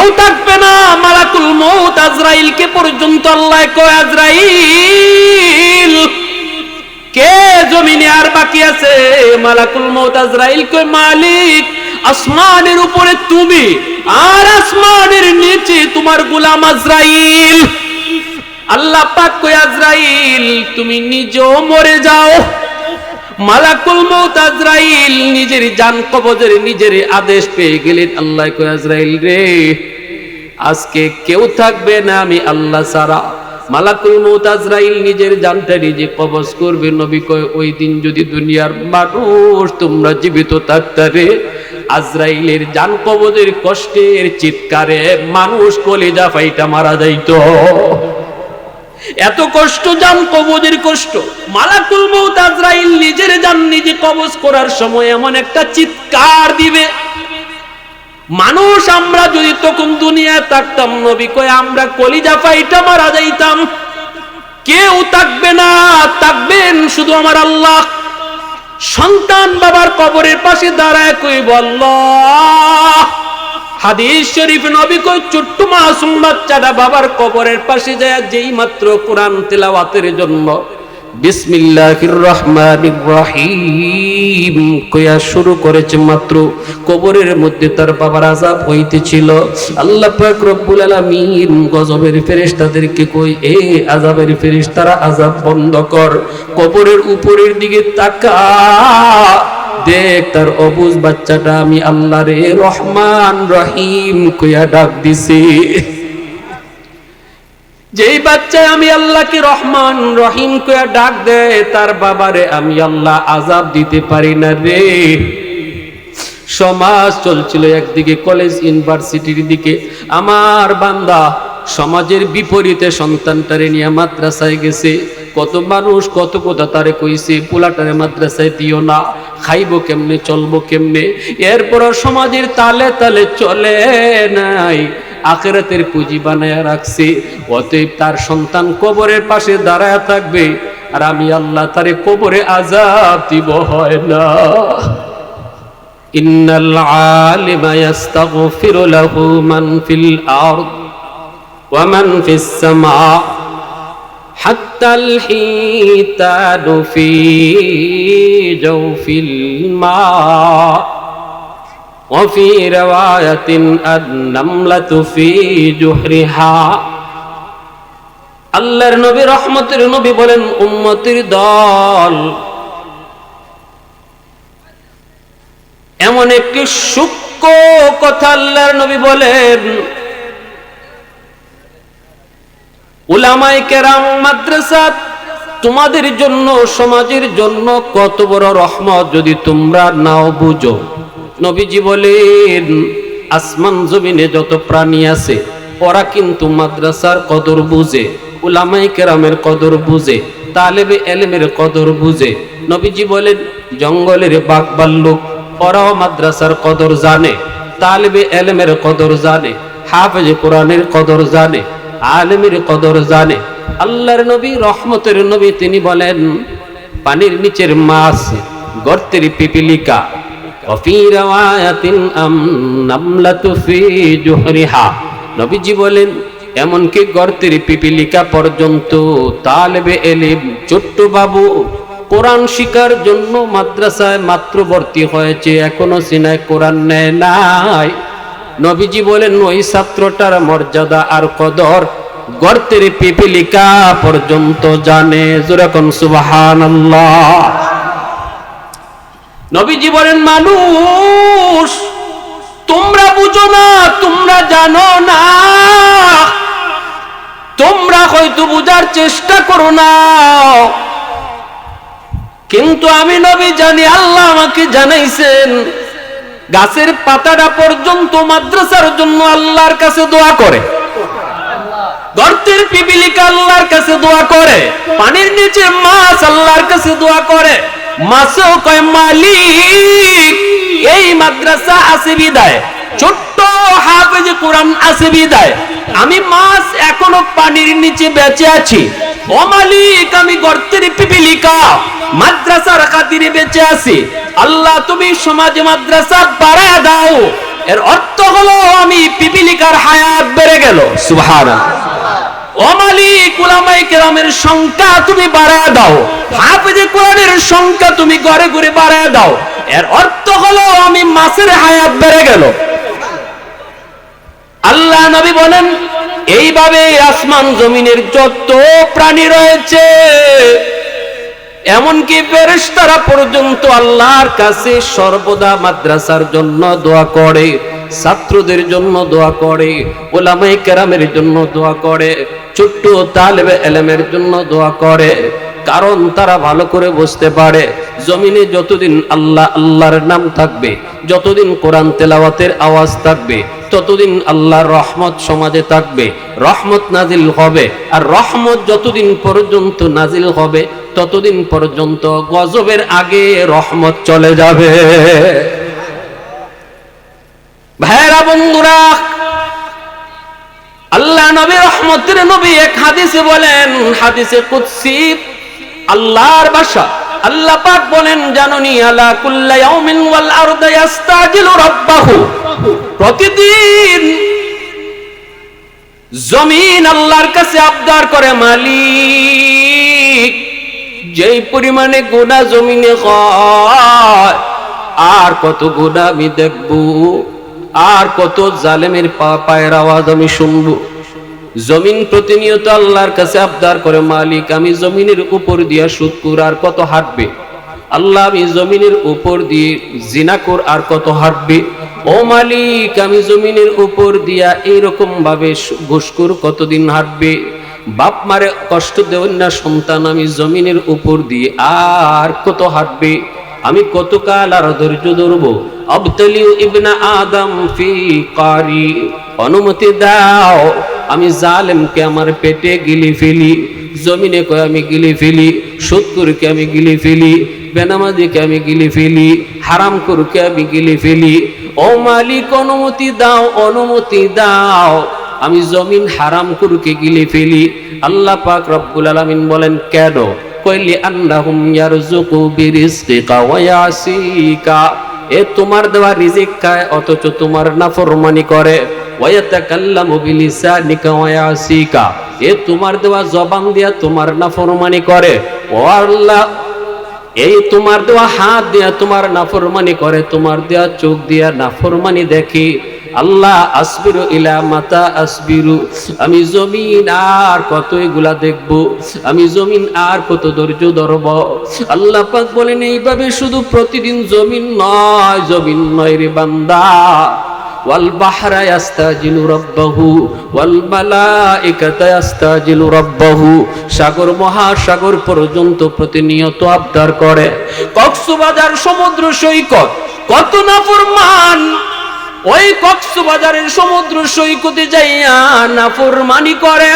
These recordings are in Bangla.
কেউ থাকবে না। মালাকুল মউত আজরাইলকে পর্যন্ত আল্লাহ কয়, আজরাইল কে জমিনে আর বাকি আছে? মালাকুল মউত আজরাইল কয়, মালিক আসমানের উপরে তুমি, আর আসমানের নিচে তোমার গোলাম আজরাইল। আল্লাহ পাক কয়, আজরাইল তুমি নিজেও মরে যাও। মালাকুল মউত আজরাইল নিজের জান কবজের নিজের আদেশ পেয়ে গেলেন। আল্লাহ কয়, আজরাইল রে, আজকে কেউ থাকবে না আমি আল্লাহ ছাড়া। মালাকুল মউত আজরাইল নিজের জানটা নিজে কবজ করবে। নবী কয়, ওই দিন যদি দুনিয়ার মানুষ তোমরা জীবিত থাকতে রে, আজরাইলের জান কবজের কষ্টের চিৎকারে মানুষ কলিজা ফাইটা মারা যাইত। এত কষ্ট, জান কবজের কষ্ট। মালাকুল মউত আজরাইল নিজের জান নিজে কবজ করার সময় এমন একটা চিৎকার দিবে, মানুষ আমরা যদি তখন দুনিয়ায় থাকতাম, নবী কয় আমরা কলিজা ফাইটা মারা যাইতাম। কেউ থাকবে না, থাকবেন শুধু আমার আল্লাহ। সন্তান বাবার কবরের পাশে দাঁড়ায় কইব, আল্লাহ। হাদিস শরীফ নবী কয়, ছোট্ট মাসুম বাচ্চাটা বাবার কবরের পাশে যায় যেই মাত্র কোরআন তেলাওয়াতের জন্য বিসমিল্লাহির রহমানির রহিম কইয়া শুরু করেছে, মাত্র কবরের মধ্যে তার বাবার আযাব হইতেছিল। আল্লাহ পাক রব্বুল আলামিন গজবের ফেরেশতাদেরকে কই, এ আযাবের ফেরেশতারা আযাব বন্ধ কর, কবরের উপরের দিকে তাকা, দেখ তার অবুঝ বাচ্চাটা আমি আল্লাহ রে রহমান রহিম কইয়া ডাক দিছি। যেই বাচ্চা আমি আল্লাহকে রহমান রহিম কইয়া ডাক দেয়, তার বাবারে আমি আল্লাহ আযাব দিতে পারি না রে। সমাজ চলছিল একদিকে, কলেজ ইউনিভার্সিটির দিকে। আমার বান্দা সমাজের বিপরীতে সন্তানটারে নিয়ে মাদ্রাসায় গেছে। কত মানুষ কত কথা তারে কইছে, পোলাটারে মাদ্রাসায় দিও না, খাইবো কেমনে, চলবো কেমনে। এরপর সমাজের তালে তালে চলে নাই, আখিরাতের পুঁজি বানায়া রাখছে। অতএব তার সন্তান কবরের পাশে দাঁড়ায় থাকবে, আর আমি আল্লাহ তারে কবরে আযাব দিব হয় না। ইন্নাল আলিমা ইস্তাগফিরু লাহু মান ফিল আরদ ওয়া মান ফিস সামা হাত্তাল হিতানু ফি জাওফিল মা ওয়া ফি রাওয়ায়াতিন আন-নামলাতু ফি জুহরিহা। আল্লাহর নবী রহমতের নবী বলেন, উম্মতের দল এমন একটি সূক্ষ্ম কথা আল্লাহর নবী বলেন, উলামায়ে কেরাম মাদ্রাসা তোমাদের জন্য, সমাজের জন্য কত বড় রহমত যদি তোমরা নাও বুঝো। নবীজি বলেন, আসমান জমিনে যত প্রাণী আছে ওরা কিন্তু মাদ্রাসার কদর বুঝে, উলামায়ে কেরামের কদর বুঝে, তালেবে ইলমের কদর বুঝে। নবীজি বলেন, জঙ্গলের বাঘ ভাল্লুক ওরাও মাদ্রাসার কদর জানে, তালেবে ইলমের কদর জানে, হাফেজ কোরআনের কদর জানে, আলেমের কদর জানে। আল্লাহর নবী রহমতের নবী তিনি বলেন, পানির নিচের মাছ, গর্তের পিপিলিকা, ওয়াফি রাওয়ায়াতিন নামলাতু ফি জুহরিহা। নবীজি বলেন, এমনকি গর্তের পিপিলিকা পর্যন্ত তালেবে ইলম ছোট্ট বাবু কোরআন শিকার জন্য মাদ্রাসায় মাত্র ভর্তি হয়েছে, এখনো সিনায় কোরআন নেয় নাই। নবীজি বলেন, ওই ছাত্রটার মর্যাদা আর কদর গর্তের পিপিলিকা পর্যন্ত জানে। জোরে কোন সুবহানাল্লাহ। নবীজি বলেন, মানুষ তোমরা বুঝো না, তোমরা জানো না, তোমরা হয়তো বুঝার চেষ্টা করো না, কিন্তু আমি নবী জানি, আল্লাহ আমাকে জানাইছেন গাছের পাতাটা পর্যন্ত মাদ্রাসার জন্য আল্লাহর কাছে দোয়া করে, গর্তের পিপিলিকা আল্লাহর কাছে দোয়া করে, পানির নিচে মাছ আল্লাহর কাছে দোয়া করে। মাছও কয়, মালিক এই মাদ্রাসা আছে বিদায়, ছোট্ট হাফেজ কোরআন আছে বিদায় আমি মাছ এখনো পানির নিচে বেঁচে আছি। ও মালিক, আমি গর্তের পিপিলিকা মাদ্রাসার খাতিরে বেঁচে আছি। আল্লাহ তুমি সমাজে মাদ্রাসা বাড়ায় দাও, এর অর্থ হলো আমি পিপিলিকার হায়াত বেড়ে গেল। সুবহানাল্লাহ। ও মালিক, উলামায়ে কেরামের সংখ্যা তুমি বাড়ায় দাও, হাফেজে কোরআনের সংখ্যা তুমি ঘরে ঘরে বাড়ায় দাও। এর অর্থ হলো আমি মাছের হায়াত বেড়ে গেল। আল্লাহ নবী বলেন, এইভাবে আসমান জমিনের যত প্রাণী রয়েছে, এমনকি ফেরেশতারা পর্যন্ত আল্লাহর কাছে সর্বদা মাদ্রাসার জন্য দোয়া করে, ছাত্রদের জন্য দোয়া করে, উলামায়ে কেরামের জন্য দোয়া করে, ছোট্ট তালেবে ইলমের জন্য দোয়া করে। কারণ তারা ভালো করে বুঝতে পারে, জমিনে যতদিন আল্লাহ আল্লাহর নাম থাকবে, যতদিন কোরআন তেলাওয়াতের আওয়াজ থাকবে, ততদিন আল্লাহর রহমত সমাজে থাকবে, রহমত নাজিল হবে। আর রহমত যতদিন পর্যন্ত নাজিল হবে, ততদিন পর্যন্ত গজবের আগে রহমত চলে যাবে। ভাইরা বন্ধুরা, আল্লাহ নবী রহমতের নবী এক হাদিসে বলেন, হাদিসে কুদসি, আল্লাহর ভাষা, আল্লাহ পাক বলেন, জানুনি আলা কুল্লি ইয়াউমিন ওয়াল আরদু ইস্তাজিলু রাব্বাহু, প্রতিদিন জমিন আল্লাহর কাছে আবদার করে, মালিক, যেই পরিমাণে গুনাহ জমিনে হয়, আর কত গুনাহ আমি দেখব, আর কত জালেমের পায়ের আওয়াজ আমি শুনবো। জমিন প্রতিনিয়ত আল্লাহর কাছে আবদার করে, মালিক, আমি জমিনের উপর দিয়া সুদকুর আর কত হাঁটবে, আল্লাহ, আমি জমিনের উপর দিয়ে জিনাকুর আর কত হাঁটবে, ও মালিক, আমি জমিনের উপর দিয়া এইরকম ভাবে ঘুষখোর কতদিন হাঁটবে, বাপ মারে কষ্ট দেবেন না সন্তান, আমি জমিনের উপর দিয়ে আর কত হাঁটবে, আমি কতকাল আর ধৈর্য ধরবো। আবতালিউ ইবনা আদম ফি কারি, অনুমতি দাও আমি জালেমকে আমার পেটে গিলি ফেলি, জমিনে কয় আমি গিলি ফেলি, সুদখোরকে আমি গিলি ফেলি, বেনামাজিকে আমি গিলি ফেলি, হারামখোরকে আমি গিলি ফেলি। ও মালিক, অনুমতি দাও, অনুমতি দাও, আমি জমিন হারামখোরকে গিলি ফেলি। আল্লাহ পাক রব্বুল আলামিন বলেন, কেন? কইলি আন্নাহুম ইয়ারযুকু বিরিজকিকা ওয়া ইয়াসিকা, এ তোমার দেওয়া রিজিক খায় অথচ তোমার নাফরমানি করে। ওয়া ইয়াতাকাল্লামু বিলিসানিকা ওয়া ইয়াসিকা, এ তোমার দেওয়া জবান দিয়া তোমার নাফরমানি করে। ও আল্লাহ, এই তোমার দেওয়া হাত দিয়া তোমার নাফরমানি করে, তোমার দেওয়া চোখ দিয়া নাফরমানি দেখি। আল্লাহ, আসবিরু ইলা মাতা আসবিরু, আমি জমিন আর কত এগুলা দেখব, আমি জমিন আর কত ধৈর্য ধরব। আল্লাহ পাক বলেন, এইভাবে শুধু প্রতিদিন জমিন নয় রে বান্দা, ওয়াল বাহরা ইয়াস্তাজিলু রাব্বাহু ওয়াল মালাইকাতু ইয়াস্তাজিলু রাব্বাহু, সাগর মহাসাগর পর্যন্ত প্রতিনিয়ত আবদার করে। কক্সবাজার সমুদ্র সৈকত, কত নাফরমান ওই কক্সবাজারের সমুদ্র সৈকতে যাইয়া নাফরমানি করে।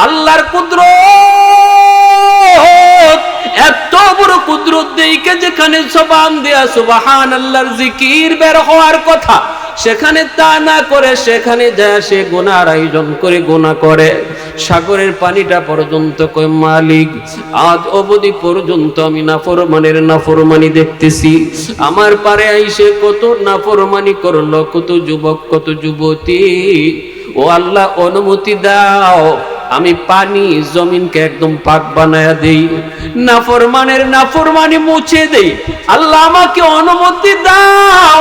আল্লাহর কুদরত, এত বড় কুদরত দেখে যেখানে জবান দেয়া সুবহানাল্লাহর জিকির বের হওয়ার কথা, সেখানে তা না করে সেখানে যায় সে গুনার আয়োজন করে গুনাহ করে। সাগরের পানিটা পর্যন্ত কয়, মালিক, আজ অবধি পর্যন্ত আমি নাফরমানি দেখতেছি, আমার পারে আইসে কত নাফরমানি করলো, কত যুবক কত যুবতী। ও আল্লাহ, অনুমতি দাও, আমি পানি জমিনকে একদম পাক বানায়া দেই, নাফরমানি মুছে দেই। আল্লাহ, আমাকে অনুমতি দাও,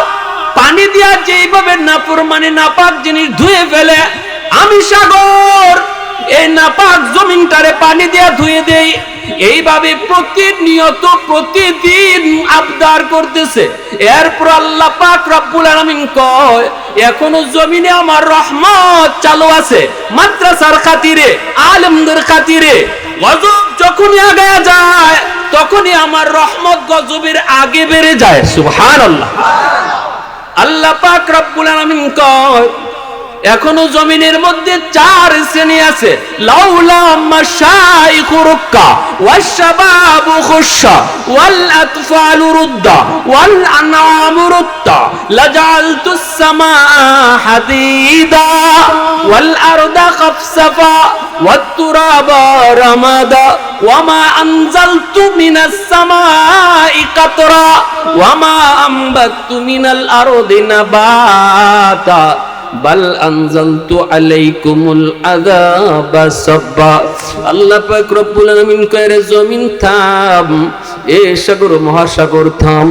পানি দিয়া যেইভাবে নাফরমানি নাপাক জিনিস ধুয়ে ফেলে, আমি সাগর এই নাপাক জমিনটারে পানি দিয়া ধুয়ে দেই। এইভাবে প্রতিনিয়ত প্রতিদিন আবদার করতেছে। এরপর আল্লাহ পাক রব্বুল আলামিন কয়, এখনো জমিনে আমার রহমত চালু আছে, মাদ্রাসার খাতিরে, আলেমদের খাতিরে। গজব যখনই আগে যায়, তখনই আমার রহমত গজবের আগে বেড়ে যায়। সুবহানাল্লাহ। আল্লাহ পাক রব্বুল আলামিন কয়, এখনো জমিনের মধ্যে 4 শ্রেণী আছে। লাউলা মাশাইখু রুক্কা ওয়াশ শাবাবু খুশা ওয়াল আতফালু রুদ্দা ওয়াল আনআমু রুত্তা লাজআলতুস সামা হাদিদা ওয়াল আরদা খাফসাফা ওয়াত-তুরাবা রামাদা ওয়ামা আনজালতু মিনাস সামাই কাতরা ওয়ামা আমবাতু মিনাল আরদি নাবাতা বাল আনজালতু আলাইকুমুল আযাবা সাব্বা। আল্লাহ পাক রব্বুল আলামিন কয়, জমিন থাম, এ সাগর মহাসাগর থাম,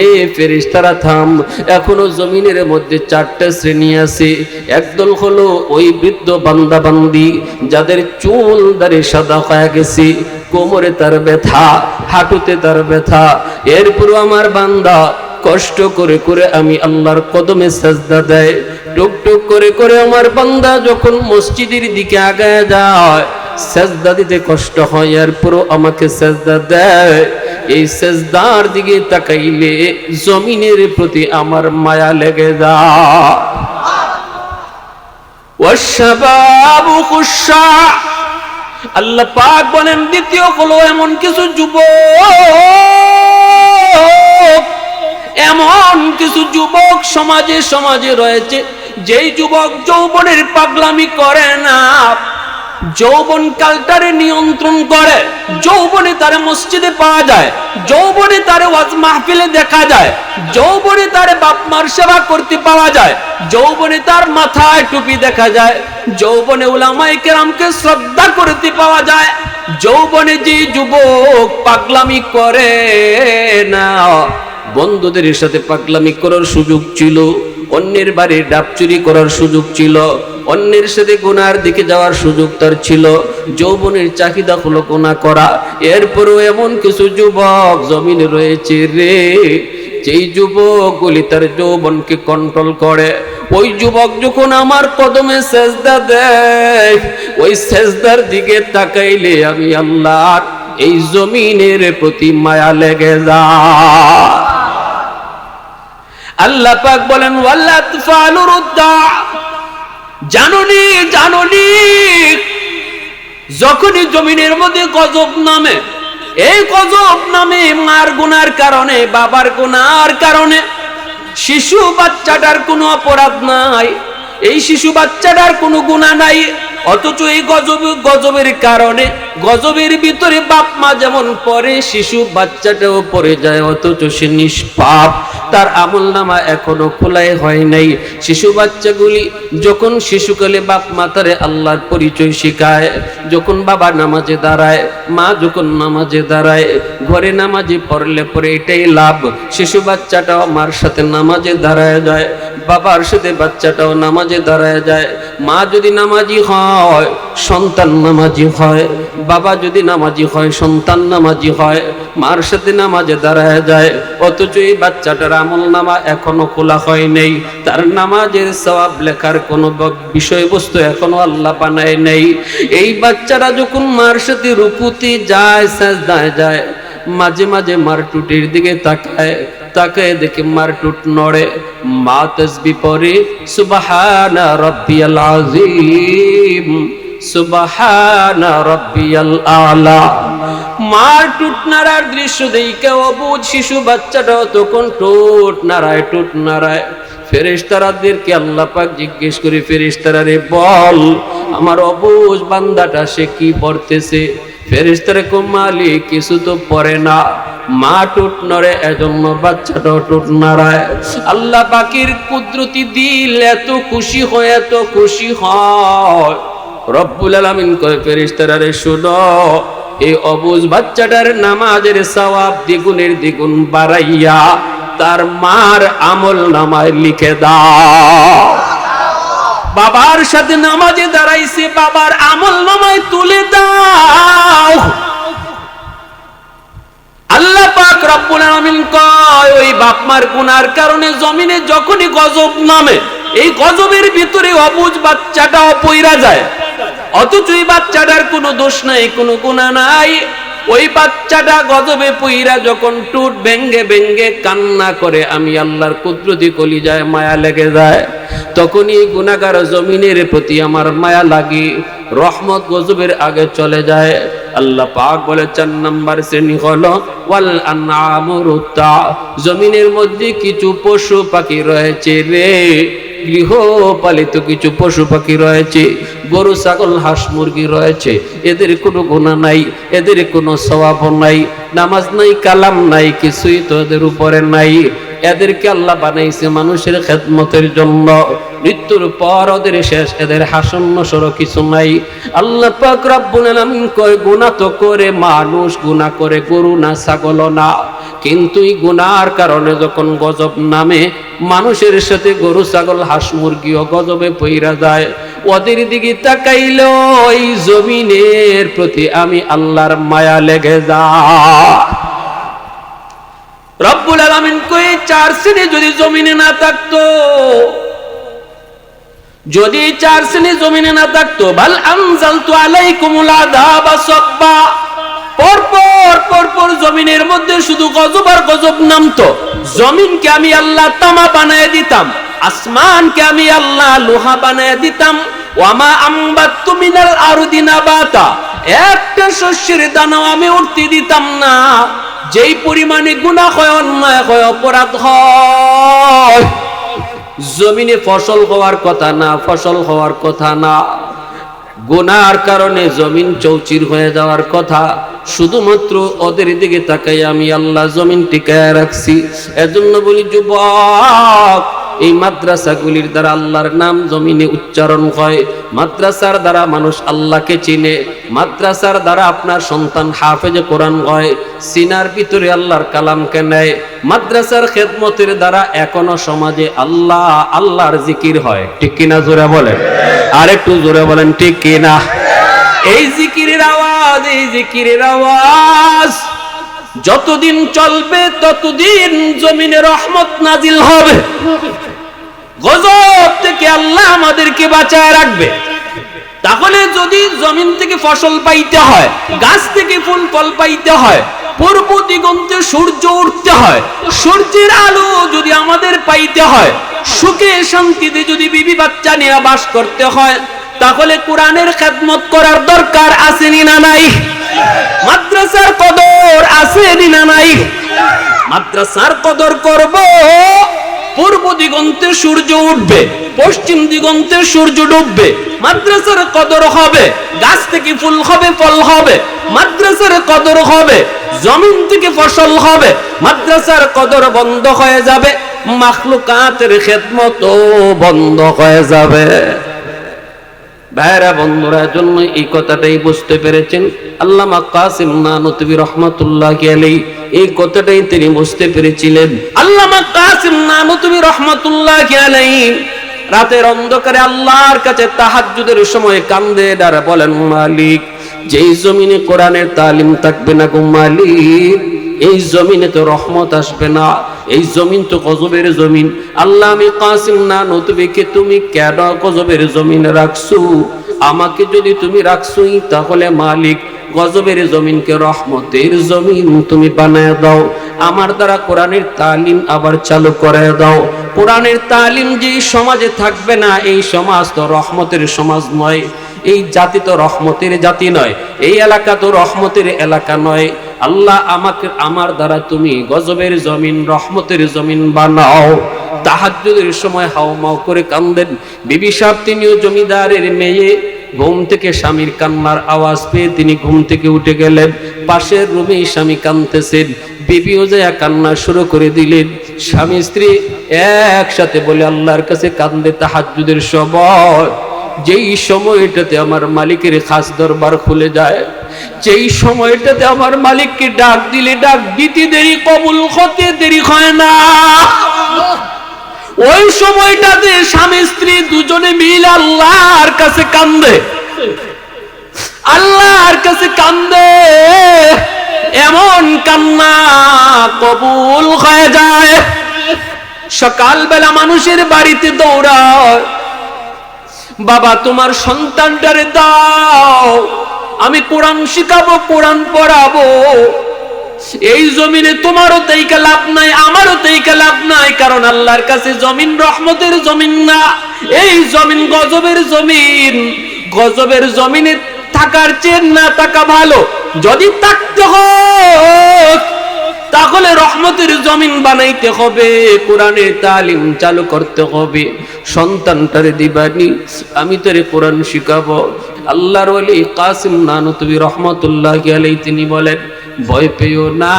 এ ফেরেশতারা থাম। এখনো জমিনের মধ্যে চারটা শ্রেণী আছে। একদল হলো ওই বৃদ্ধ বান্দা বান্দি যাদের চুল দাড়ি সাদা হয়ে গেছে, কোমরে তার ব্যথা, হাঁটুতে তার ব্যথা। এরপর আমার বান্দা কষ্ট করে করে আমি আল্লাহর কদমে সাজদা দেয়। টুক টুক করে করে আমার বান্দা যখন মসজিদের দিকে আগায় যায়, সাজদা দিতে কষ্ট হয়, এরপরও আমাকে সাজদা দেয়। এই সাজদার দিকে তাকাইলে জমিনের প্রতি আমার মায়া লেগে যায়। ওয়াশবাবু খুশা, আল্লাহ পাক বলেন দ্বিতীয় হলো এমন কিছু যুবক, এমন কিছু যুবক সমাজে সমাজে রয়েছে, যেই যুবক যৌবনের পাগলামি করে না, যৌবন কালটারে নিয়ন্ত্রণ করে। যৌবনে তার মসজিদে পাওয়া যায়, যৌবনে তার ওয়াজ মাহফিলে দেখা যায়, যৌবনে তার বাপ মার সেবা করতে পাওয়া যায়, যৌবনে তার মাথায় টুপি দেখা যায়, যৌবনে উলামায়ে কেরামকে শ্রদ্ধা করতে পাওয়া যায়। যৌবনে যে যুবক পাগলামি করে না, বন্ধুদের সাথে পাগলামি করার সুযোগ ছিল, অন্যের বাড়ির ডাব চুরি করার সুযোগ ছিল, অন্যের সাথে গুনার দিকে যাওয়ার সুযোগ তার ছিল, যৌবনের চাহিদা হলো গুনাহ করা। এরপরও এমন কিছু যুবক জমিনে রয়েছে রে, যেই যুবকগুলি তার যৌবনকে কন্ট্রোল করে। ওই যুবক যখন আমার কদমে সেজদা দেয়, ওই সেজদার দিকে তাকাইলে আমি আল্লাহর এই জমিনের প্রতি মায়া লেগে যায়। আল্লাহ পাক বলেন ওয়ালা তুফালু রুদ্দা, জানুনি জানুনি, যখনই জমিনের মধ্যে গজব নামে, এই গজব নামে মার গুনার কারণে, বাবার গুনার কারণে, শিশু বাচ্চাটার কোনো অপরাধ নাই, এই শিশু বাচ্চাটার কোনো গুনাহ নাই, অথচ এই গজবের কারণে, গজবের ভিতরে বাপ মা যেমন পড়ে, শিশু বাচ্চাটাও পড়ে যায়, অথচ সে নিষ্পাপ, তার আমলনামা এখনো খোলাই হয় নাই। শিশু বাচ্চাগুলি যখন শিশুকালে বাপ মা তারে আল্লাহর পরিচয় শিখায়, যখন বাবা নামাজে দাঁড়ায়, মা যখন নামাজে দাঁড়ায়, ঘরে নামাজে পড়লে পরে এটাই লাভ, শিশু বাচ্চাটাও মার সাথে নামাজে দাঁড়ায় যায়, বাবার সাথে বাচ্চাটাও নামাজে দাঁড়ায় যায়। মা যদি নামাজি হয়, সন্তান নামাজি হয়, বাবা যদি নামাজি হয়, সন্তান নামাজি হয়, মার সাথে নামাজে দাঁড়ায় যায়, অথচ এই বাচ্চাটার আমলনামা এখনো খোলা হয় নাই, তার নামাজের সওয়াব লেখার কোনো বিষয়বস্তু এখনো আল্লাহ বানায় নেই। এই বাচ্চারা যখন মার সাথে রুকুতে যায়, সাজদায় যায়, মাঝে মাঝে মার টুটির দিকে তাকায়, তাকায় দেখে মার টুট নড়ে, মা তাসবিহ পড়ে সুবহানা রাব্বিয়াল আযীম, সুবহানা রাব্বিয়াল আলা। মার টুট নাড়ার দৃশ্য দেখে অবুঝ শিশু বাচ্চাটাও তখন টুট নাড়ায়। ফেরেশতাদেরকে আল্লাহ পাক জিজ্ঞেস করে, ফেরেশতারা রে বল, আমার অবুঝ বান্দাটা সে কি পড়তেছে? ফেরেশতারা কো মালিক কিছু তো পড়ে না, মা টুট নড়ে এজন্য বাচ্চাটাও টুট নাড়ায়। আল্লাহ পাকের কুদরতি দিল এত খুশি হয়, এত খুশি হয়, রব্বুল আলামিন কয় ফেরেশতারা রে শুনো, এই অবুঝ বাচ্চাটার নামাজের সওয়াব দ্বিগুণের দ্বিগুণ বাড়াইয়া তার মার আমল নামায় লিখে দাও। বাবার সাথে নামাজে দাঁড়াইছে, বাবার আমল নামায় তুলে দাও। আল্লাহ পাক রব্বুল আলামিন কয় ওই বাপ মার গুনার কারণে জমিনে যখনই গজব নামে, এই গজবের ভিতরে অবুঝ বাচ্চাটাও পইরা যায়, অথচ ওই বাচ্চাটার কোনো দোষ নাই, কোনো গুনাহ নাই। ওই বাচ্চাটা গজবে পইরা যখন টুট ভেঙ্গে ভেঙ্গে কান্না করে, আমি আল্লাহর কুদরতি কলিজায় মায়া লেগে যায়। তখনই গুনাহগার জমিনের প্রতি আমার মায়া লাগে, রহমত গজবের আগে চলে যায়। আল্লাহ পাক বলে 4 নাম্বার শ্রেণী হলো ওয়াল আনআমু রুতা, জমিনের মধ্যে কিছু পশু পাখি রয়েছে রে, গৃহপালিত কিছু পশু পাখি রয়েছে, গরু ছাগল হাঁস মুরগি রয়েছে, এদের কোনো গুনাহ নাই, এদের কোনো সওয়াব নাই, নামাজ নাই, কালাম নাই, কিছুই তো এদের উপরে নাই। এদেরকে আল্লাহ বানাইছে মানুষের খেদমতের জন্য। মৃত্যুর পর ওদের শেষ, এদের হাসন নসর কিছু নাই। আল্লাহ পাক রব্বুল আলামিন কয় গুনাহ তো করে মানুষ, গুনাহ করে গরু না, ছাগল না, কিন্তু এই গুনার কারণে যখন গজব নামে মানুষের সাথে গরু ছাগল হাঁস মুরগিও গজবে পইরা যায়। ওদের দিকে তাকাইলেও এই জমিনের প্রতি আমি আল্লাহর মায়া লেগে যায়। রব্বুল আলামিন কই চার শ্রেণী যদি জমিনে না থাকতো, যদি চার শ্রেণী জমিনে না থাকতো, বাল আনজালতু আলাইকুমুল আযাবা সাব্বা, পরপর জমিনের মধ্যে শুধু গজব আর গজব নামতো। জমিনকে আমি আল্লাহ তামা বানায় দিতাম, আসমানকে আমি আল্লাহ লোহা বানায় দিতাম। ওয়ামা আম্বাতু মিনাল আরদি নাবাতা, একটা শস্যের দানাও আমি উঠতে দিতাম না। যেই পরিমাণে গুনাহ হয়, অন্যায় হয়, অপরাধ হয়, জমিনে ফসল হওয়ার কথা না, ফসল হওয়ার কথা না, গুনার কারণে জমিন চৌচির হয়ে যাওয়ার কথা। শুধুমাত্র ওদের দিকে তাকাই আমি আল্লাহ জমিন টিকায় রাখছি। এজন্য বলি যুবক, এই মাদ্রাসাগুলির দ্বারা আল্লাহর নাম জমিনে উচ্চারণ হয়, মাদ্রাসার দ্বারা মানুষ আল্লাহকে চিনে, মাদ্রাসার দ্বারা আপনার সন্তান হাফেজে কোরআন হয়, সিনার ভিতরে আল্লাহর কালামকে নেয়। মাদ্রাসার খেদমতের দ্বারা এখনো সমাজে আল্লাহ আল্লাহর জিকির হয়। ঠিক কিনা জোরে বলেন, আর একটু জোরে বলেন ঠিক কিনা। এই জিকিরের আওয়াজ, এই জিকিরের আওয়াজ যতদিন চলবে ততদিন জমিনে রহমত নাজিল হবে, গজব থেকে আল্লাহ আমাদেরকে বাঁচায় রাখবে। তাহলে যদি জমিন থেকে ফসল পাইতে হয়, গাছ থেকে ফুল ফল পাইতে হয়, পূর্ব দিগন্তে সূর্য উঠতে হয়, সূর্যের আলো যদি আমাদের পাইতে হয়, সুখে শান্তিতে যদি বিবি বাচ্চা নিয়ে বাস করতে হয়, তাহলে কোরআনের খেদমত করার দরকার আছে না নাই? মাদ্রাসার কদর আছে না নাই? মাদ্রাসার কদর করব, পূর্ব দিগন্তে সূর্য উঠবে, পশ্চিম দিগন্তে সূর্য ডুববে, মাদ্রাসার কদর হবে, গাছ থেকে ফুল হবে, ফল হবে, মাদ্রাসার কদর হবে, জমিন থেকে ফসল হবে, মাদ্রাসার কদর বন্ধ হয়ে যাবে, মাখলুকাতের খেদমতও বন্ধ হয়ে যাবে। ভাইরা বন্ধুরা, জন্য এই কথাটাই বুঝতে পেরেছেন আল্লামা কাসিম নানুতুবি রহমাতুল্লাহি আলাইহি, এই কথাটাই তিনি বুঝতে পেরেছিলেন। আল্লামা কাসিম নানুতুবি রহমাতুল্লাহি আলাইহি রাতের অন্ধকারে আল্লাহর কাছে তাহাজ্জুদের সময় কান্দে আর বলেন, মালিক, যেই জমিনে কোরআনের তালিম থাকবে না গো মালিক, এই জমিনে তো রহমত আসবে না, এই জমিন তো গজবের জমিন। আল্লাহ, আমি কাসিম নানুতুবিকে তুমি কেন গজবের জমিনে রাখছো? আমাকে যদি তুমি রাখছোই, তাহলে মালিক গজবের জমিনকে রহমতের জমিন তুমি বানায় দাও। আমার দ্বারা কোরআনের তালিম আবার চালু করে দাও। কোরআনের তালিম যেই সমাজে থাকবে না, এই সমাজ তো রহমতের সমাজ নয়, এই জাতি তো রহমতের জাতি নয়, এই এলাকা তো রহমতের এলাকা নয়। আল্লাহ, আমাকে আমার দ্বারা তুমি গজবের জমিন রহমতের জমিন বানাও। তাহাজ্জুদের সময় হাওমাও করে কান্দেন বিবি সাহেব, তিনিও জমিদারের মেয়ে। ঘুম থেকে স্বামীর কান্নার আওয়াজ পেয়ে তিনি ঘুম থেকে উঠে গেলেন। পাশের রুমে স্বামী কাঁদতেছেন, বিবিও যায় কান্না শুরু করে দিলেন। স্বামী স্ত্রী একসাথে বলে আল্লাহর কাছে কান্দে তাহাজ্জুদের সময়, যেই সময়টাতে আমার মালিকের খাস দরবার খুলে যায়, যেই সময়টাতে আমার মালিককে ডাক দিলে ডাক দিতে দেরি, কবুল হতে দেরি হয় না, ওই সময়টাতে স্বামী স্ত্রী দুজনে মিলে আল্লাহর কাছে কান্দে, আল্লাহর কাছে কান্দে, এমন কান্না কবুল হয়ে যায়। সকালবেলা মানুষের বাড়িতে দৌড়ায়, বাবা তোমার সন্তানটারে দাও, আমি কোরআন শিখাবো, কোরআন পড়াবো। এই জমিনে তোমারও তেইকা লাভ নাই, আমারও তেইকা লাভ নাই, কারণ আল্লাহর কাছে জমিন রহমতের জমিন না, এই জমিন গজবের জমিন। গজবের জমিনে থাকার চেয়ে না থাকা ভালো। যদি থাকতে হয় তাহলে রহমতের জমিন বানাইতে হবে, কোরআনের তালিম চালু করতে হবে। সন্তানটারে দিবানি, আমি তোরে কোরআন শিখাবো। আল্লাহর ওলি কাসিম নানুতুবি রহমতুল্লাহি আলাইহি তিনি বলেন, ভয় পেও না,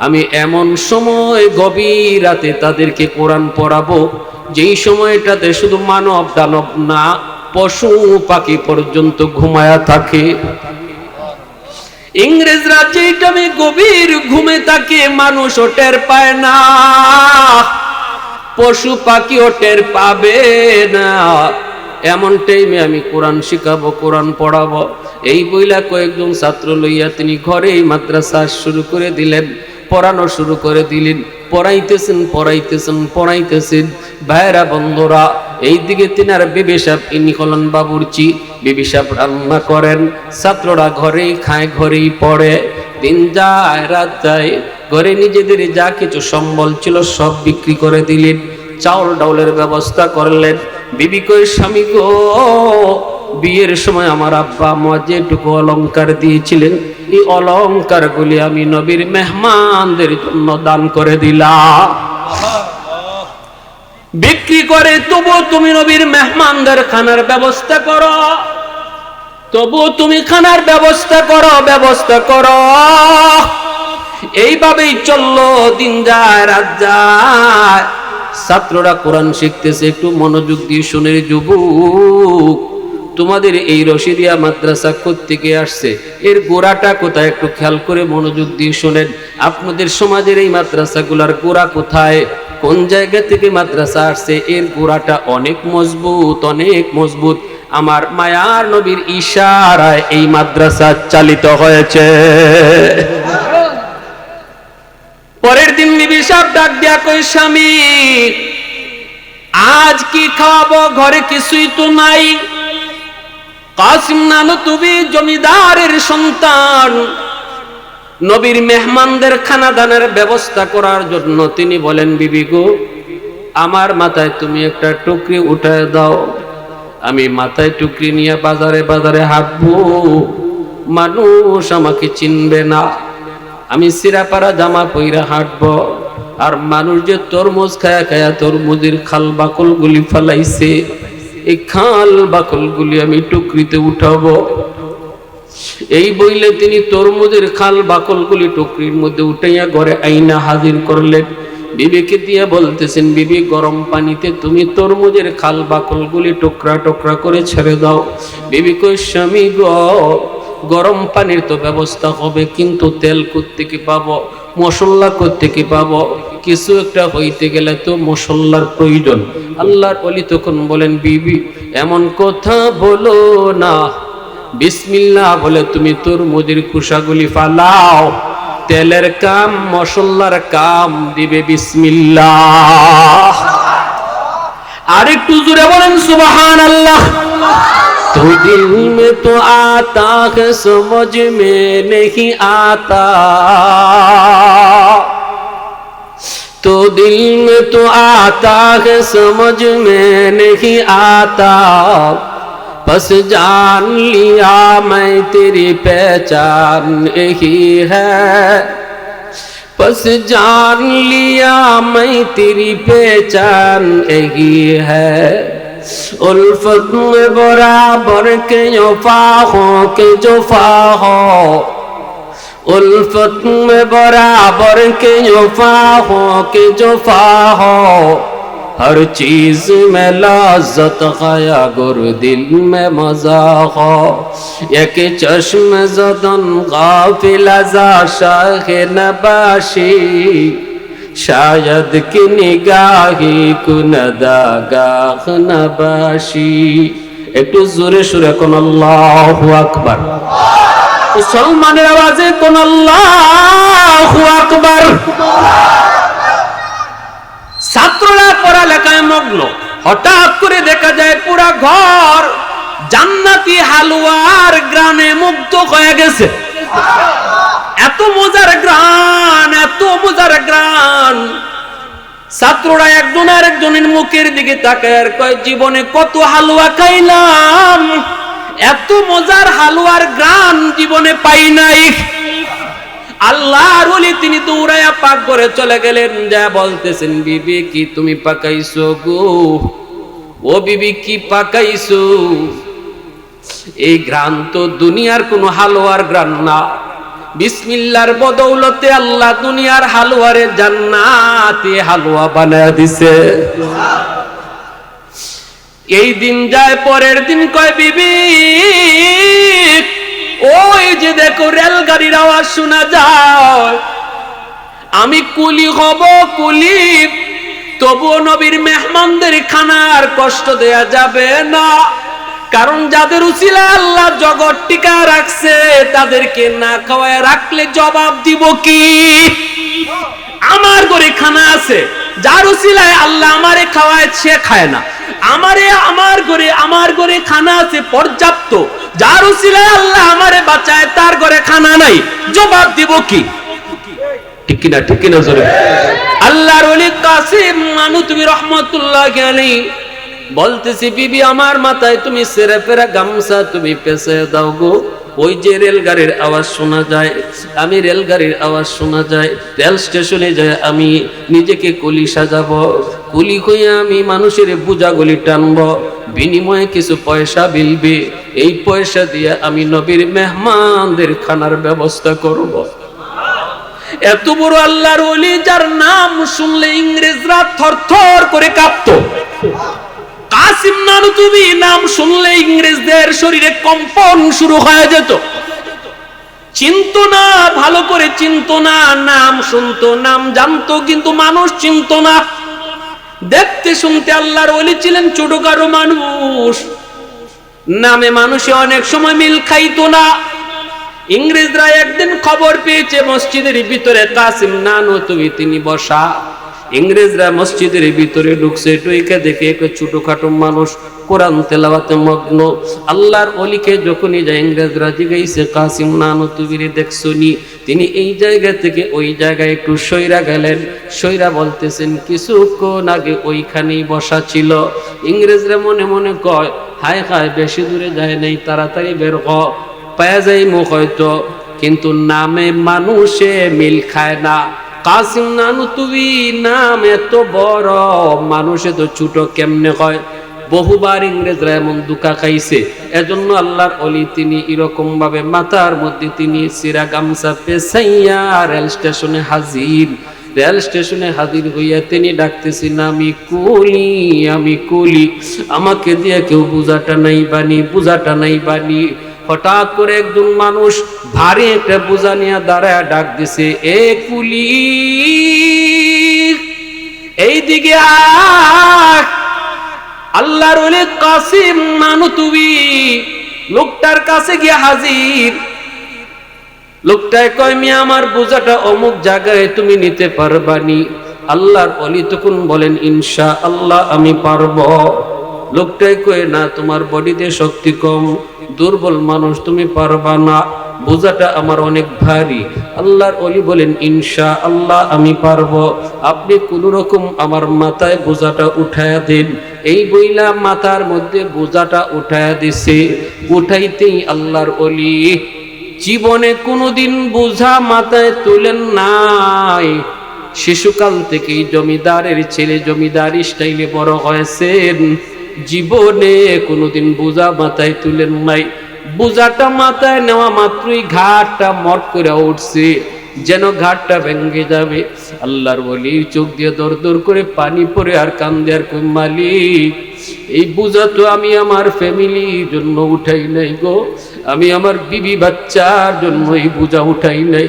আমি এমন সময় গভীর রাতে তাদেরকে কোরআন পড়াবো যেই সময়টাতে শুধু মানব দানব না, পশু পাখি পর্যন্ত ঘুমায়া থাকে। ইংরেজরা যেই টাইমে গভীর ঘুমে থাকে মানুষও টের পায় না, পশু পাখিও টের পাবে না। এমন টাইমে আমি কোরআন শিখাবো, কোরআন পড়াবো। এই বইলা কয়েকজন ছাত্র লইয়া তিনি ঘরেই মাদ্রাসা শুরু করে দিলেন, পড়ানো শুরু করে দিলেন। পড়াইতেছেন। ভাইরা বন্ধুরা, এইদিকে তিনার বিবি সাহেব, ইনি হলেন বাবুর্চি, বিবি সাহেব রান্না করেন, ছাত্ররা ঘরেই খায়, ঘরেই পড়ে। দিন যায় রাত যায়, ঘরে নিজেদের যা কিছু সম্বল ছিল সব বিক্রি করে দিলেন, চাউল ডাউলের ব্যবস্থা করলেন। বিবি কই, স্বামী গো, বিয়ের সময় আমার আব্বা আম্মা যেটুকু অলংকার দিয়েছিলেন, এই অলংকার গুলি আমি নবীর মেহমানদের জন্য দান করে দিলাম। বিক্রি করে তবু তুমি নবীর মেহমানদের খানার ব্যবস্থা করো, তবু তুমি খানার ব্যবস্থা করো। এইভাবেই চললো, দিন যায় রাত যায়। ছাত্ররা কোরআন শিখতেছে। একটু মনোযোগ দিয়ে শুনে যুবক, তোমাদের এই রশিদিয়া মাদ্রাসা কোত্থেকে আসছে, এর গোড়াটা কোথায় একটু খেয়াল করে মনোযোগ দিয়ে শোনেন। আপনাদের সমাজের এই মাদ্রাসাগুলার গোড়া কোথায়, কোন জায়গা থেকে মাদ্রাসা আসছে, এর গোড়াটা অনেক মজবুত। আমার মায়ার নবীর ইশারায় এই মাদ্রাসা চালিত হয়েছে। পরের দিন বিবি সাহেব ডাক দিয়া কই, স্বামী আজ কি খাওয়াবো, ঘরে কিছুই তো নাই। কাসিম নানুতুবি জমিদারের সন্তান, নবীর মেহমানদের খানা দানের ব্যবস্থা করার জন্য তিনি বলেন, বিবি গো, আমার মাথায় তুমি একটা টুকরি উঠায় দাও, আমি মাথায় টুকরি নিয়ে বাজারে হাঁটবো, মানুষ আমাকে চিনবে না, আমি সিরাপাড়া জামা পইরা হাঁটবো। আর মানুষ যে তরমুজ খায়া তরমুজের খাল বাকল গুলি ফালাইছে, এই খাল বাকল গুলি আমি টুকরিতে উঠাবো। এই বইলে তিনি তরমুজের খাল বাকল গুলি টুকরির মধ্যে উঠাইয়া ঘরে আইনা হাজির করলেন। বিবিকে দিয়ে বলতেছেন, বিবি গরম পানিতে তুমি তরমুজের খাল বাকল গুলি টুকরা করে ছেড়ে দাও। বিবি কই, স্বামী গো, গরম পানির তো ব্যবস্থা হবে, কিন্তু তেল কোত্থেকে পাবো, মশলা কোত্থেকে পাবো, কিছু একটা হইতে গেলে তো মশলার প্রয়োজন। আল্লাহর ওলি তখন বলেন, বিবি এমন কথা বলো না, বিসমিল্লাহ বলে তুমি তরমুজের খোসাগুলি ফালাও, তেলের কাম মশলার কাম দিবে বিসমিল্লাহ। আর একটু জোরে বলেন সুবহানাল্লাহ। तो दिल में तो आता है समझ में नहीं आता, तो दिल में तो आता है समझ में नहीं आता, बस जान लिया मैं तेरी पहचान यही है, बस जान लिया मैं तेरी पहचान यही है। उल्फत में बराबर के वफा हो के जुफा हो, उल्फत में बराबर के वफा हो के जुफा हो, हर चीज में लज्जत खाया गुर दिल में मजा हो, एक चश्म ज़दन गाफिल अज़ा शाह नबाशी, शायद की निगाही कुनदागाह नबाशी। একটু জোরে সুরে কোন আল্লাহু আকবার, মুসলমানের আওয়াজে কোন আল্লাহু আকবার। ছাত্ররা পড়ালেখায় মগ্ন, হঠাৎ করে দেখা যায় পুরা ঘর জান্নাতি হালুয়ার গ্রানে মুগ্ধ হয়ে গেছে। এত মজার গ্রান, এত মজার গ্রান। ছাত্ররা একজন আরেকজনের মুখের দিকে তাকায় আর কয়, জীবনে কত হালুয়া খাইলাম, এত মজার হালুয়ার গ্রান জীবনে পাই নাই। আল্লাহর ওলি তিনি দৌড়াইয়া পাক করে চলে গেলেন, যা বলতেছেন, বিবি কি তুমি পাকাইছো গো? ও বিবি কি পাকাইছো? এই ঘ্রাণ তো দুনিয়ার কোন হালুয়ার ঘ্রাণ না। বিসমিল্লাহর বদৌলতে আল্লাহ দুনিয়ার হালুয়ারে জান্নাতে হালুয়া বানায় দিছে। এই দিন যায়, পরের দিন কয় বিবি ওই যে দেখো রেলগাড়ির আওয়াজ শোনা যায়, আমি কুলি হব কুলি, তবুও নবীর মেহমানদের খানার কষ্ট দেয়া যাবে না, কারণ যাদের উসিলায় আল্লাহ জগৎ টিকা রাখছে তাদেরকে না খাওয়ায় রাখলে জবাব দিব কি? আমার ঘরে খানা আছে, যার উসিলায় আল্লাহ আমারে খাওয়ায় সে খায় না। আমার ঘরে খানা আছে পর্যাপ্ত, যার উসিলায় আল্লাহ আমারে বাঁচায় তার ঘরে খানা নাই, জবাব দিব কি? ঠিক কিনা? ঠিক কিনা জোরে? আল্লাহর ওলি কাসিম নানুতুবি রাহমাতুল্লাহি আলাইহি বলতেছি, বিবি আমার মাথায় তুমি সেরে ফেরা গামছা তুমি পেঁচে দাও গো। ওই যে রেলগাড়ির আওয়াজ শোনা যায়, আমি রেলগাড়ির আওয়াজ শোনা যায়, রেল স্টেশনে যায় আমি নিজেকে কুলি সাজাবো, কুলি হইয়া আমি মানুষের বোঝাগুলি টানবো, বিনিময়ে কিছু পয়সা মিলবে, এই পয়সা দিয়ে আমি নবীর মেহমানদের খানার ব্যবস্থা করব। এত বড় আল্লাহর ওলি, যার নাম শুনলে ইংরেজরা থরথর করে কাঁপতো। কাসিম নানুতুবি নাম শুনলে ইংরেজদের শরীরে কম্পন শুরু হয়ে যেত। চিনত না, ভালো করে চিনত না, নাম শুনতো, নাম জানতো, কিন্তু মানুষ চিনত না। দেখতে শুনতে আল্লাহর ওলি ছিলেন ছোটখাটো মানুষ, নামে মানুষে অনেক সময় মিল খাইতো না। ইংরেজরা একদিন খবর পেয়েছে মসজিদের ভিতরে কাসিম নানুতুবি তিনি বসা। ইংরেজরা মসজিদের ভিতরে ঢুকছে, ঢুকে দেখে একটা ছোটখাটো মানুষ কোরআন তেলাওয়াতে মগ্ন। আল্লাহর ওলিকে যখনই যায় ইংরেজরা জিজ্ঞাসা, কাসিম নানুতুবিরে দেখছনি? তিনি এই জায়গা থেকে ওই জায়গায় একটু সইরা গেলেন। সইরা বলতেছেন, কিছুক্ষণ আগে ওইখানেই বসা ছিল। ইংরেজরা মনে মনে কয়, হায় হায়, বেশি দূরে যায় নাই, তাড়াতাড়ি বের হ, পায়া যাই মুখ হয়তো। কিন্তু নামে মানুষে মিল খায় না। কাসিম নানুতুবি নাম এত বড়, মানুষে তো ছোট কেমনে হয়? বহুবার ইংরেজরা এমন দুঃখা খাইছে। এজন্য আল্লাহর ওলি তিনি এরকম ভাবে মাথার মধ্যে তিনি সিরা গামছা পেছাইয়া রেল স্টেশনে হাজির। রেল স্টেশনে হাজির হইয়া তিনি ডাকতেছেন, আমি কুলি, আমি কুলি, আমাকে দিয়ে কেউ বুঝাটা নাই বানি, বুঝাটা নাই বানি। হঠাৎ করে একজন মানুষ ভারী একটা বোঝা নিয়ে দাঁড়ায় ডাক দিছে, এ কুলি এইদিকে আয়। আল্লাহর ওলি কাসিম নানুতুবি লোকটার কাছে গিয়ে হাজির। লোকটায় কয়, মিয়া আমার বোঝাটা অমুক জায়গায় তুমি নিতে পারবানি? আল্লাহর ওলি তখন বলেন, ইনশাআল্লাহ আমি পারবো। লোকটাই কয়, না, তোমার বডিতে শক্তি কম, দুর্বল মানুষ, তুমি পারবা না, বোঝাটা আমার অনেক ভারী। আল্লাহর ওলি বলেন, ইনশাআল্লাহ আমি পারবো, আপনি কোন রকম আমার মাথায় বোঝাটা উঠায়া দিন। এই বইলা মাথার মধ্যে বোঝাটা উঠায়া দিছে। উঠাইতেই আল্লাহর ওলি জীবনে কোনোদিন বোঝা মাথায় তুলেন নাই। শিশুকাল থেকেই জমিদারের ছেলে, জমিদার স্টাইলে বড় হয়েছেন, জীবনে কোনোদিন বোঝা মাথায় তুলেন নাই। বোঝাটা মাথায় নেওয়া মাত্রই ঘাটটা মট করে উঠছে, যেন ঘাটটা ভেঙে যাবে। আল্লাহর ওলি চোখ দিয়ে দর দর করে পানি পড়ে আর কান্দে আর কই, মালিক, এই বোঝা তো আমি আমার ফ্যামিলির জন্য উঠাই নাই গো, আমি আমার বিবি বাচ্চার জন্য এই বোঝা উঠাই নাই।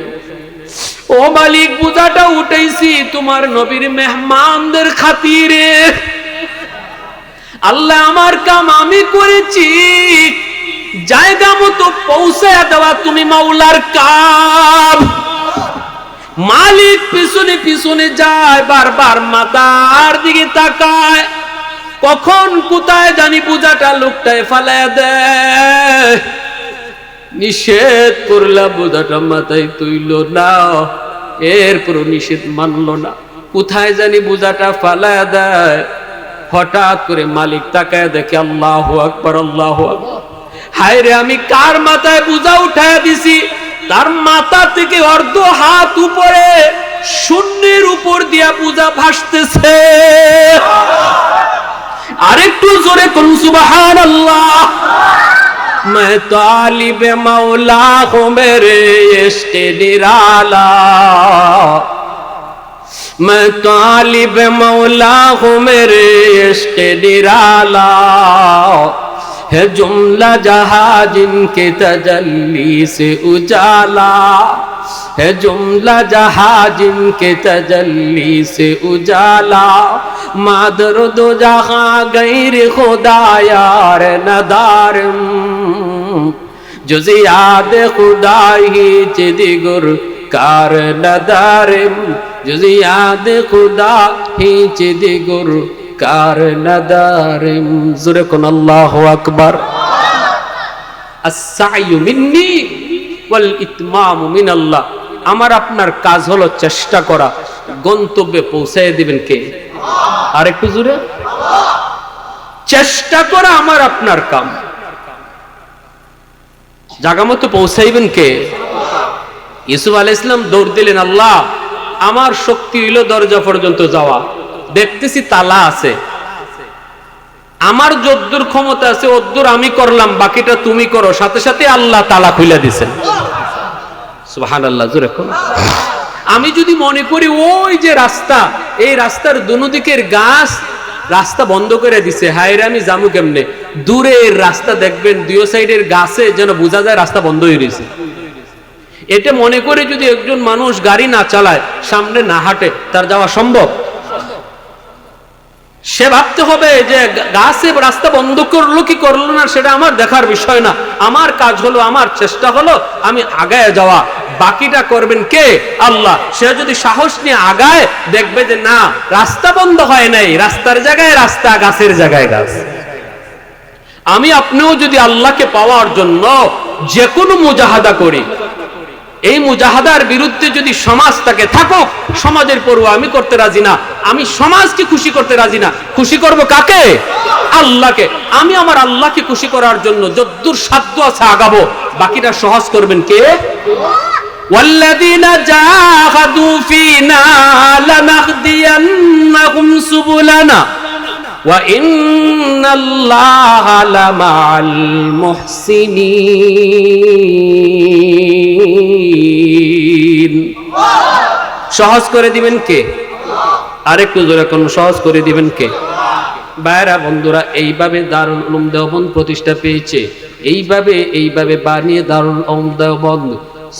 ও মালিক, বোঝাটা উঠাইছি তোমার নবীর মেহমানদের খাতিরে। আল্লাহ, আমার কাম আমি করেছি, জায়গা মতো পৌঁছায় দেওয়া তুমি মাওলার কাম। মালিক পিছনে পিছনে যায়, বারবার মাথার দিকে তাকায়, কখন কোথায় জানি বোঝাটা লোকটায় ফালায় দেয়। নিষেধ করলা, বোঝাটা মাথায় তুইল না, এরপর নিষেধ মানল না, কোথায় জানি বোঝাটা ফালায় দেয়। হঠাৎ করে মালিক তাকায় দেখে, আল্লাহু আকবার, আল্লাহু আকবার, হায় রে, আমি কার মাথায় বোঝা উঠায় দিছি? তার মাথা থেকে অর্ধ হাত উপরে শূন্যের উপর দিয়া বোঝা ভাসতেছে। আরেকটু জোরে কোন সুবহানাল্লাহ। मैं तालिब मौला हूँ मेरे इश्क़ निराला, मैं तालिब मौला हूँ मेरे इश्क़ निराला, है जुमला जहाँ जिनके तजल्ली से उजाला, है जुमला जहाँ जिनके तजल्ली से उजाला, मादर दो जहाँ गैर खुदा यार नदारम, जुज़ याद खुदा ही चिदिगुर कार नदारम, जुज़ याद खुदा ही चिदिगुर कार नदारम। ज़ुरे कुन अल्लाहु अकबर। अस्सायु मिन्नी ওয়াল ইতমামু মিনাল্লাহ। আমার আপনার কাজ হলো চেষ্টা করা, গন্তব্যে পৌঁছায় দিবেন কে? আর একটু জোরে। চেষ্টা করা আমার আপনার কাম, জায়গা মতো পৌঁছাইবেন কে? ইউসুফ আলাইহিস সালাম দৌড় দিলেন, আল্লাহ আমার শক্তি হইল দরজা পর্যন্ত যাওয়া, দেখতেছি তালা আছে, আমার যদ্দুর ক্ষমতা আছে অদ্দুর আমি করলাম, বাকিটা তুমি করো। সাথে সাথে আল্লাহ তালা খুলে দিয়েছেন। সুবহানাল্লাহ, জোরে কোন। আমি যদি মনে করি ওই যে রাস্তা, এই রাস্তার দুদিকের গাছ রাস্তা বন্ধ করে দিছে, হায় রে আমি জামু কেমনে? দূরের রাস্তা দেখবেন দুই সাইডের গাছে যেন বোঝা যায় রাস্তা বন্ধ হয়ে গেছে। এটা মনে করে যদি একজন মানুষ গাড়ি না চালায়, সামনে না হাঁটে, তার যাওয়া সম্ভব? সে ভাবতে হবে যে গাছে রাস্তা বন্ধ করলো কি করলো না সেটা আমার দেখার বিষয় না, আমার কাজ হলো, আমার চেষ্টা হলো আমি আগায় যাওয়া, বাকিটা করবেন কে? আল্লাহ। সে যদি সাহস নিয়ে আগায়, দেখবে যে না রাস্তা বন্ধ হয় নাই, রাস্তার জায়গায় রাস্তা, গাছের জায়গায় গাছ। আমি আপনিও যদি আল্লাহকে পাওয়ার জন্য যে কোনো মুজাহাদা করি, এই মুজাহাদার বিরুদ্ধে যদি সমাজ তাকে থাকুক, সমাজের পরোয়া আমি করতে রাজি না, আমি সমাজকে খুশি করতে রাজি না। খুশি করব কাকে? আল্লাহকে। আমি আমার আল্লাহকে খুশি করার জন্য যদ্দূর সাধ্য আছে আগাবো, বাকিটা সহজ করবেন কে? ওয়াল্লাযীনা জাহাদু ফীনা লানাহদিয়ান্নাহুম সুবুলানা ওয়া ইন্নাল্লাহা লামাআল মুহসিনিন। সহজ করে দিবেন কে? আরেকটু জোরে কোন, সহজ করে দিবেন কে? ভাইরা বন্ধুরা, এইভাবে দারুল উলুম দেওবন্দ প্রতিষ্ঠা পেয়েছে, এইভাবে বানিয়ে দারুল উলুম দেওবন্দ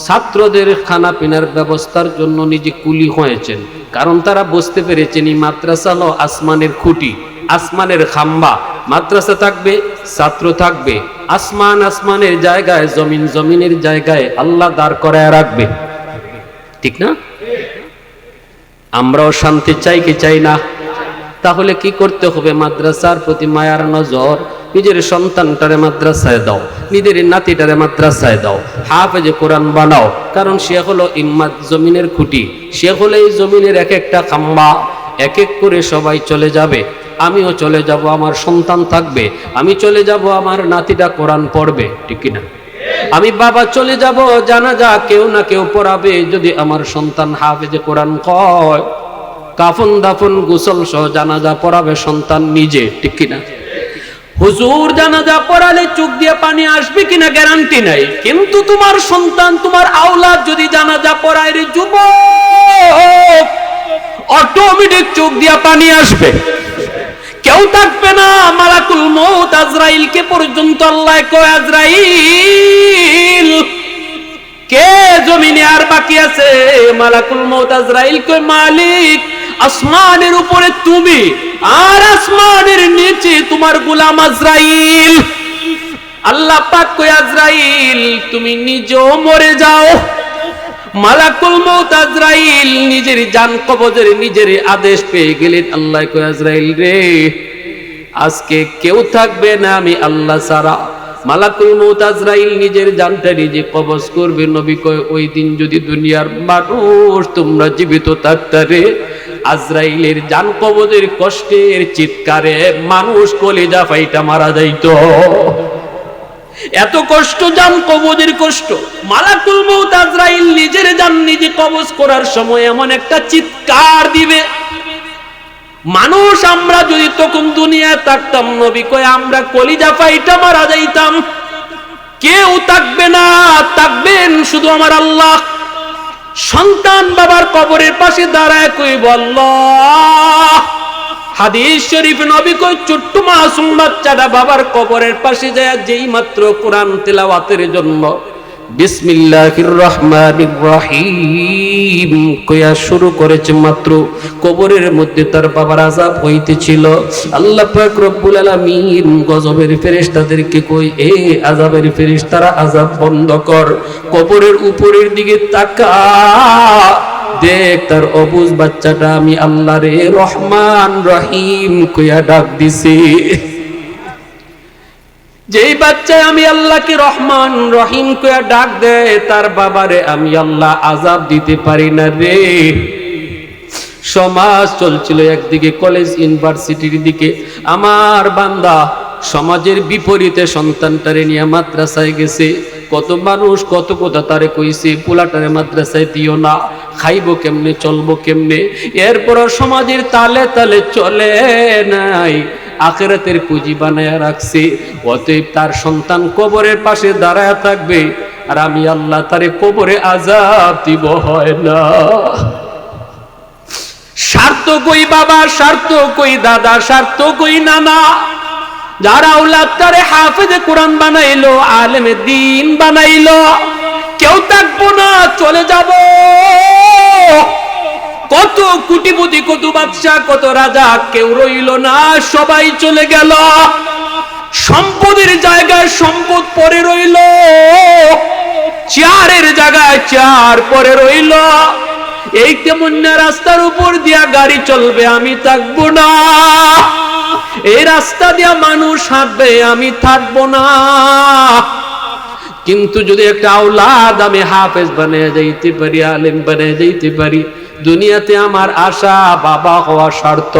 ছাত্রদের খানা পিনার ব্যবস্থার জন্য নিজে কুলি হয়েছেন। কারণ তারা বুঝতে পেরেছেন এই মাদ্রাসা হলো আসমানের খুঁটি, আসমানের খাম্বা। মাদ্রাসা থাকবে, ছাত্র থাকবে, আসমান আসমানের জায়গায়, জমিন জমিনের জায়গায় আল্লাহ দাঁড় করায় রাখবে, ঠিক না? আমরাও শান্তি চাই কি চাই না? তাহলে কি করতে হবে? মাদ্রাসার প্রতি মায়ার নজর। নিজের সন্তানটারে মাদ্রাসায় দাও, নিজের নাতিটারে মাদ্রাসায় দাও, হাফেজে কোরআন বানাও। কারণ সে হলো ইম্মাত, জমিনের খুঁটি, সে হলো এই জমিনের এক একটা খাম্বা। এক এক করে সবাই চলে যাবে, আমিও চলে যাব, আমার সন্তান থাকবে, আমি চলে যাব, আমার নাতিটা কোরআন পড়বে, ঠিক কিনা? আমি বাবা চলে যাব, জানাজা কেউ না কেউ পড়াবে। যদি আমার সন্তান হাফেজে কোরআন কয়, কাফন দাফন গোসল সহ জানাজা পড়াবে সন্তান নিজে, ঠিক কিনা? হুজুর জানাজা পড়ালে চোখ দিয়ে পানি আসবে কিনা গ্যারান্টি নাই, কিন্তু তোমার সন্তান, তোমার আওলাদ যদি জানাজা পড়ায় রে যুবক, অটোমেটিক চোখ দিয়ে পানি আসবে। কেউ থাকবে না, মালাকুল মউত আজরাইলকে পর্যন্ত আল্লাহ কয়, আজরাইল কে জমিনে আর বাকি আছে? মালাকুল মউত আজরাইল কয়, মালিক আসমানের উপরে তুমি, আর আসমানের নিচে তোমার গোলাম আজরাইল। আল্লাহ পাক কয়, আজরাইল তুমি নিজেও মরে যাও। মালাকুল মউত আজরাইল নিজের জান কবজের নিজের আদেশ পেয়ে গেলেন। আল্লাহ কয়, আজরাইল রে আজকে কেউ থাকবে না আমি আল্লাহ ছাড়া। মালাকুল মউত আজরাইল নিজের জানটা নিজে কবজ করবে। নবী কয়, ওই দিন যদি দুনিয়ার মানুষ তোমরা জীবিত থাকতে রে, আজরাইলের জান কবজের কষ্টের চিৎকারে মানুষ কলিজা ফাইটা মারা যাইত। এত কষ্ট, জান কবজের কষ্ট। মালাকুল মউত আজরাইল নিজের জান নিজে কবজ করার সময় এমন একটা চিৎকার দিবে, মানুষ আমরা যদি তখন দুনিয়ায় থাকতাম, নবী কয় আমরা কলিজা ফাইটা মারা যাইতাম। কেউ থাকবে না, থাকবেন শুধু আমার আল্লাহ। সন্তান বাবার কবরের পাশে দাঁড়ায় কইব আল্লাহ। হাদিস শরীফ নবী কয় ছোট্ট মাসুম বাচ্চাটা বাবার কবরের পাশে যায় যেই মাত্র কোরআন তেলাওয়াতের জন্য বিসমিল্লাহির রহমানির রহিম কইয়া শুরু করেছে, মাত্র কবরের মধ্যে তার বাবার আযাব হইতেছিল। আল্লাহ পাক রব্বুল আলামিন গজবের ফেরেশতাদেরকে কই, এ আযাবের ফেরেশতারা আযাব বন্ধ কর, কবরের উপরের দিকে তাকা, দেখ তার অবুঝ বাচ্চাটা আমি আল্লাহ রে রহমান রহিম কইয়া ডাক দিছি। যেই বাচ্চা আমি আল্লাহকে রহমান রহিম কইয়া ডাক দেয়, তার বাবারে আমি আল্লাহ আযাব দিতে পারি না রে। সমাজ চলছিল একদিকে, কলেজ ইউনিভার্সিটির দিকে, আমার বান্দা সমাজের বিপরীতে সন্তানটারে নিয়ে মাদ্রাসায় গেছে। কত মানুষ কত কথা তারে কইছে, পোলাটারে মাদ্রাসায় দিও না, খাইবো কেমনে, চলবো কেমনে। এরপর সমাজের তালে তালে চলে নাই, আখিরাতের পুঁজি বানায়া রাখছে। অতএব তার সন্তান কবরের পাশে দাঁড়ায় থাকবে, আর আমি আল্লাহ তারে কবরে আযাব দিব হয় না। স্বার্থ কই বাবা, স্বার্থ কই দাদা, স্বার্থ কই নানা, যারা আওলাদ তারে হাফেজে কোরআন বানাইলো, আলেমে দ্বীন বানাইলো, কেউ থাকবো না, চলে যাব। কত কোটিপতি, কত বাদশা, কত রাজা, কেউ রইল না, সবাই চলে গেল। সম্পদের জায়গায় সম্পদ পরে রইল, চেয়ারের জায়গায় চেয়ার পরে রইল। এই তেমন রাস্তার উপর দিয়া গাড়ি চলবে, আমি থাকবো না। এই রাস্তা দিয়া মানুষ হাঁটবে, আমি থাকবো না। কিন্তু যদি একটা আওলাদ আমি হাফেজ বানিয়ে যাইতে পারি, আলেম বানিয়ে যাইতে পারি, দুনিয়াতে আমার আশা বাবা হওয়া শর্ত।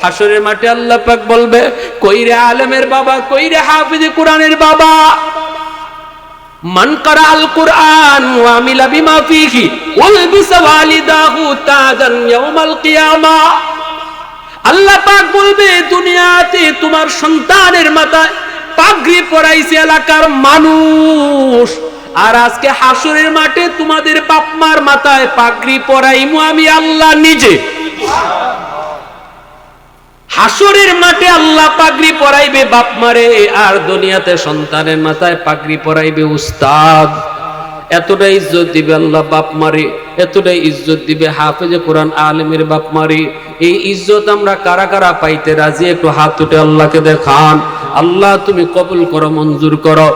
হাসরের মাঠে আল্লাহ পাক বলবে, কইরে আলেমের বাবা, কইরে হাফেজে কোরআনের বাবা। মান কারাল কুরআন ওয়া আমিলা বিমা ফীহি উলবিসা ওয়ালিদাহু তাজান ইয়াউমাল কিয়ামা। আল্লাহ পাক বলবে, দুনিয়াতে তোমার সন্তানের মাথায় পাগড়ি পরাইছে এলাকার মানুষ, আর আজকে হাসরের মাঠে তোমাদের বাপ মার মাথায় পাগড়ি পরাইমু আমি আল্লাহ নিজে। হাসরের মাঠে আল্লাহ পাগড়ি পরাইবে বাপ মারে, আর দুনিয়াতে সন্তানের মাথায় পাগড়ি পরাইবে উস্তাদ। এতটা ইজ্জত দিবে আল্লাহ বাপ মারে, এতটা ইজ্জত দিবে হাফেজে কোরআন আলেমের বাপ মারে। এই ইজ্জত আমরা কারা কারা পাইতে রাজি, একটু হাত উঠে আল্লাহকে দেখান। আল্লাহ তুমি কবুল করো, মঞ্জুর করো।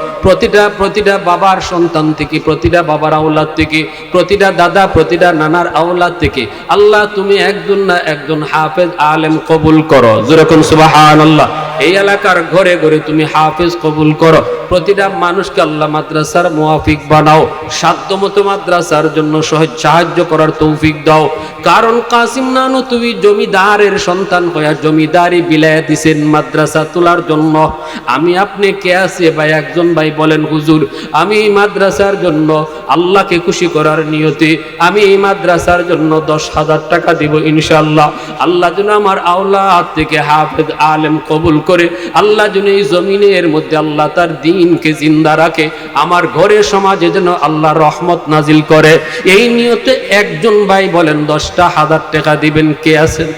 প্রতিটা বাবার সন্তান থেকে, প্রতিটা বাবার আওলাদ থেকে, প্রতিটা দাদা প্রতিটা নানার আওলাদ থেকে আল্লাহ তুমি একজন না একজন হাফেজ আলেম কবুল করো। যেরকম সুবহানাল্লাহ। এই এলাকার ঘরে ঘরে তুমি হাফেজ কবুল করো। প্রতিটা মানুষকে আল্লাহ মাদ্রাসার মুওয়াফিক বানাও, সাধ্যমতো মাদ্রাসার জন্য সাহায্য করার তৌফিক দাও। কারণ কাসিম নানু তুমি জমিদারের সন্তান হইয়া জমিদারি বিলায় দিছেন মাদ্রাসা তোলার জন্য। আমি আপনি কে আছে ভাই? একজন ভাই বলেন, হুজুর আমি এই মাদ্রাসার জন্য আল্লাহকে খুশি করার নিয়তে আমি এই মাদ্রাসার জন্য 10,000 টাকা দিব ইনশাআল্লাহ। আল্লাহ যেন আমার আওলাদ থেকে হাফেজ আলেম কবুল করে, আল্লাহ যেন এই জমিনের মধ্যে আল্লাহ তার দ্বীনকে জিন্দা রাখে, আমার ঘরে সমাজে যেন আল্লাহ রহমত নাজিল করে। এই নিয়তে একজন ভাই বলেন 10,000 টাকা দিবেন, কে আছেন?